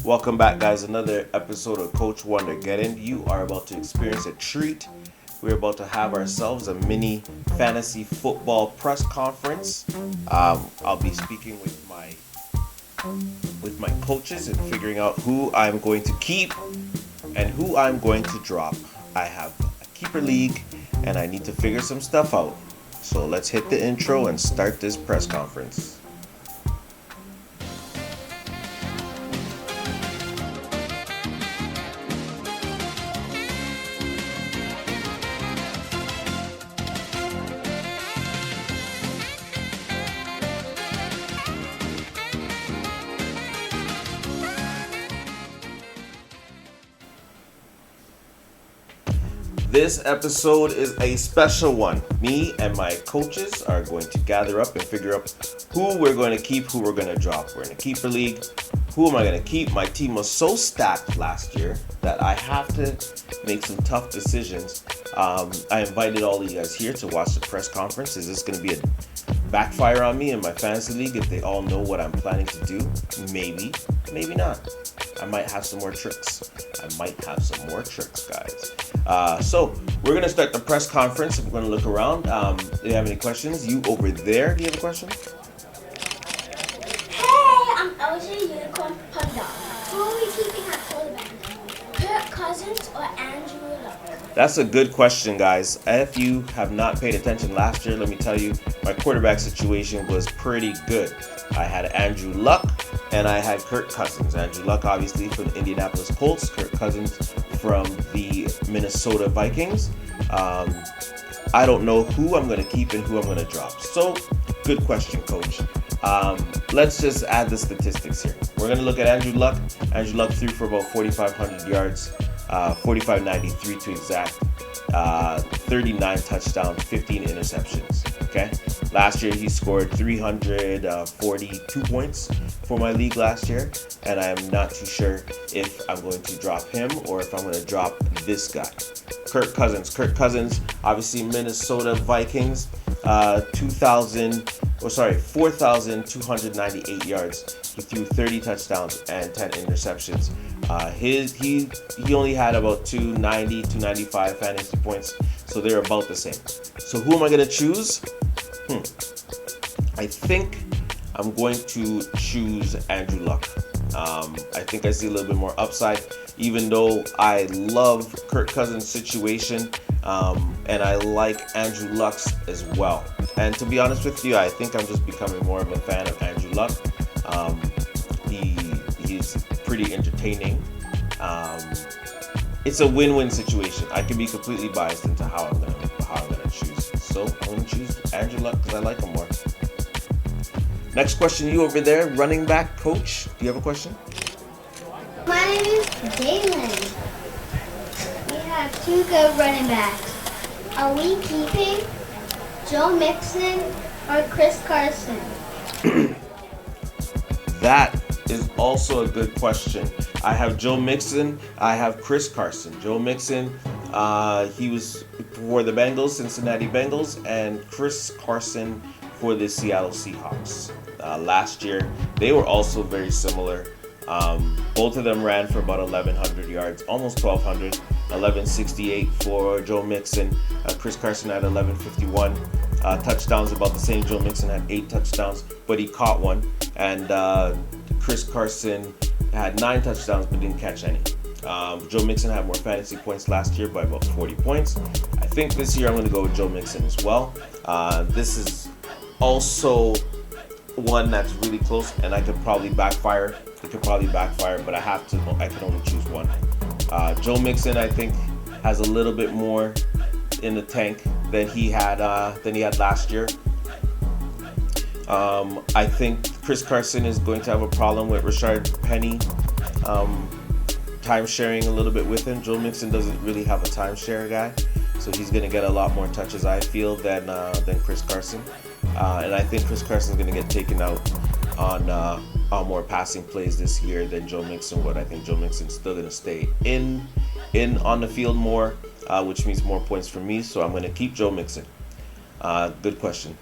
Welcome back, guys. Another episode of Coach WONDERGEDDON. You are about to experience a treat. We're about to have ourselves a mini fantasy football press conference. I'll be speaking with my coaches and figuring out who I'm going to keep and who I'm going to drop. I have a keeper league and I need to figure some stuff out. So let's hit the intro and start this press conference. This episode is a special one. Me and my coaches are going to gather up and figure out who we're going to keep, who we're going to drop. We're in a keeper league. Who am I going to keep? My team was so stacked last year that I have to make some tough decisions. I invited all of you guys here to watch the press conference. Is this going to be a backfire on me in my fantasy league if they all know what I'm planning to do? Maybe, maybe not. I might have some more tricks. Guys. So we're going to start the press conference. I'm going to look around. Do you have any questions? You over there, do you have a question? Hey, I'm LJ Unicorn Panda. Who are we keeping at quarterback? Kirk Cousins or Andrew Luck? That's a good question, guys. If you have not paid attention last year, let me tell you, my quarterback situation was pretty good. I had Andrew Luck and I had Kirk Cousins. Andrew Luck, obviously, from the Indianapolis Colts. Kirk Cousins from the Minnesota Vikings. I don't know who I'm going to keep and who I'm going to drop. So, good question, Coach. Let's just add the statistics here. We're going to look at Andrew Luck. Andrew Luck threw for about 4,500 yards, 4,593 to exact, 39 touchdowns, 15 interceptions. Okay. Last year, he scored 342 points for my league last year, and I am not too sure if I'm going to drop him or if I'm going to drop this guy, Kirk Cousins. Kirk Cousins, obviously Minnesota Vikings, 4,298 yards. He threw 30 touchdowns and 10 interceptions. He only had about 290, 295 fantasy points, so they're about the same. So who am I going to choose? I think I'm going to choose Andrew Luck. I think I see a little bit more upside, even though I love Kirk Cousins' situation, and I like Andrew Luck's as well. And to be honest with you, I think I'm just becoming more of a fan of Andrew Luck. He's pretty entertaining. It's a win-win situation. I can be completely biased into how I'm gonna choose. So I'm gonna choose Andrew Luck because I like him more. Next question, you over there, running back coach. Do you have a question? My name is Jalen. We have two good running backs. Are we keeping Joe Mixon or Chris Carson? That is also a good question. I have Joe Mixon. I have Chris Carson. Joe Mixon, he was for the Bengals, Cincinnati Bengals, and Chris Carson for the Seattle Seahawks. Last year, they were also very similar. Both of them ran for about 1,100 yards, almost 1,200. 1,168 for Joe Mixon. Chris Carson had 1,151. Touchdowns about the same. Joe Mixon had 8 touchdowns, but he caught one. And Chris Carson had 9 touchdowns, but didn't catch any. Joe Mixon had more fantasy points last year by about 40 points. I think this year I'm going to go with Joe Mixon as well. This is also one that's really close, and I could probably backfire. But I can only choose one. Joe Mixon, I think, has a little bit more in the tank than he had last year. I think Chris Carson is going to have a problem with Rashard Penny time sharing a little bit with him. Joe Mixon doesn't really have a timeshare guy, so he's going to get a lot more touches, I feel, than Chris Carson. And I think Chris Carson is going to get taken out on more passing plays this year than Joe Mixon would. I think Joe Mixon's still going to stay in on the field more, which means more points for me. So I'm going to keep Joe Mixon. Good question.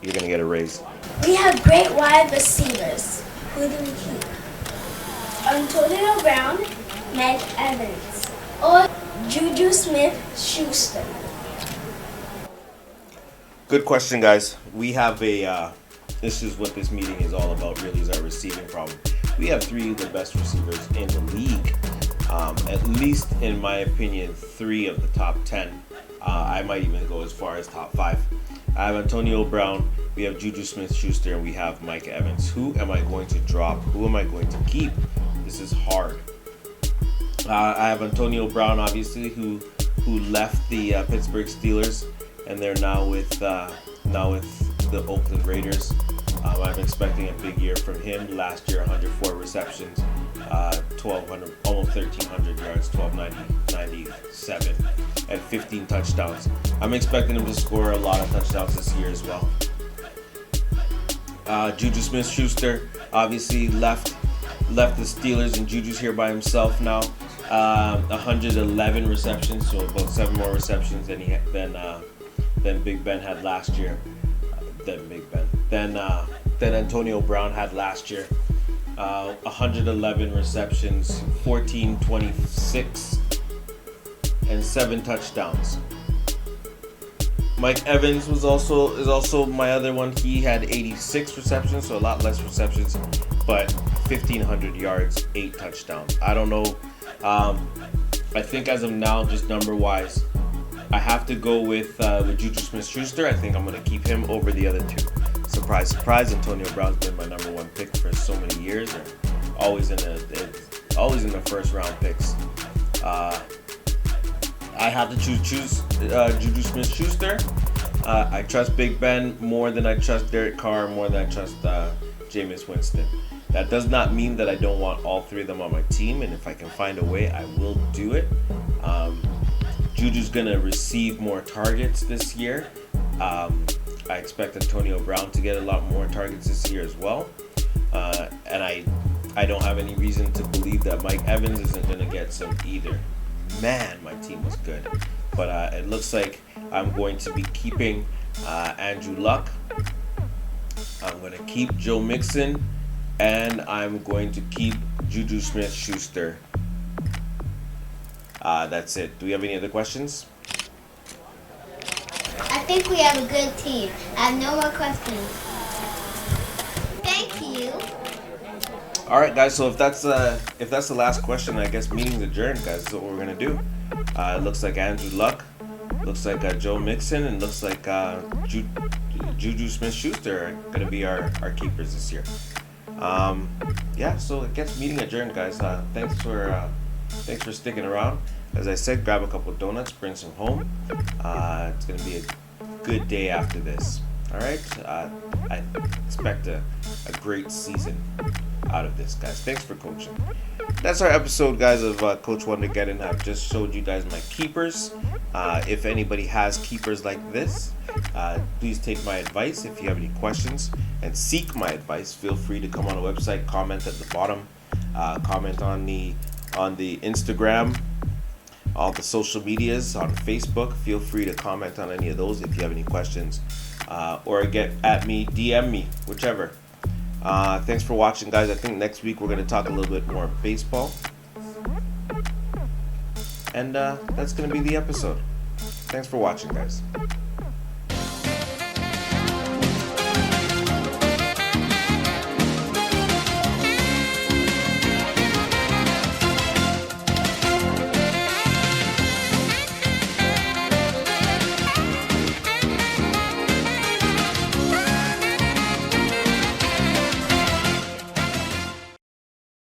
You're going to get a raise. We have great wide receivers. Who do we keep? Antonio Brown, Mike Evans, or Juju Smith-Schuster? Good question, guys. We have this is what this meeting is all about, really, is our receiving problem. We have three of the best receivers in the league. At least, in my opinion, 3 of the top 10. I might even go as far as top 5. I have Antonio Brown, we have Juju Smith-Schuster, and we have Mike Evans. Who am I going to drop? Who am I going to keep? This is hard. I have Antonio Brown, obviously, who left the Pittsburgh Steelers, and they're now with the Oakland Raiders. I'm expecting a big year from him. Last year, 104 receptions, 1,200, almost 1,300 yards, 1,297, and 15 touchdowns. I'm expecting him to score a lot of touchdowns this year as well. Juju Smith-Schuster obviously left the Steelers, and Juju's here by himself now. 111 receptions, so about 7 more receptions than Big Ben had last year. Than Antonio Brown had last year. 111 receptions, 1426, and 7 touchdowns. Mike Evans is also my other one. He had 86 receptions, so a lot less receptions, but 1,500 yards, 8 touchdowns. I don't know. I think as of now, just number-wise, I have to go with Juju Smith-Schuster. I think I'm going to keep him over the other 2. Surprise, surprise! Antonio Brown's been my number 1 pick for so many years, and always in the first round picks. I have to choose Juju Smith-Schuster. I trust Big Ben more than I trust Derek Carr, more than I trust Jameis Winston. That does not mean that I don't want all 3 of them on my team, and if I can find a way, I will do it. Juju's going to receive more targets this year. I expect Antonio Brown to get a lot more targets this year as well. And I don't have any reason to believe that Mike Evans isn't going to get some either. Man, my team was good. But it looks like I'm going to be keeping Andrew Luck. I'm going to keep Joe Mixon. And I'm going to keep Juju Smith-Schuster. That's it. Do we have any other questions? I think we have a good team. I have no more questions. Thank you. All right, guys. So if that's the last question, I guess meeting's adjourned, guys. That's what we're gonna do. It looks like Andrew Luck, looks like Joe Mixon, and looks like Juju Smith-Schuster are gonna be our keepers this year. Yeah. So I guess meeting adjourned, guys. Thanks for sticking around. As I said, grab a couple donuts, bring some home. It's going to be a good day after this. All right? I expect a great season out of this, guys. Thanks for coaching. That's our episode, guys, of Coach Wondergeddon. I've just showed you guys my keepers. If anybody has keepers like this, please take my advice. If you have any questions and seek my advice, feel free to come on the website, comment at the bottom, comment on the Instagram, all the social medias, on Facebook. Feel free to comment on any of those if you have any questions, or get at me, DM me, whichever. Thanks for watching, guys. I think next week we're going to talk a little bit more baseball, and that's going to be the episode. Thanks for watching, guys.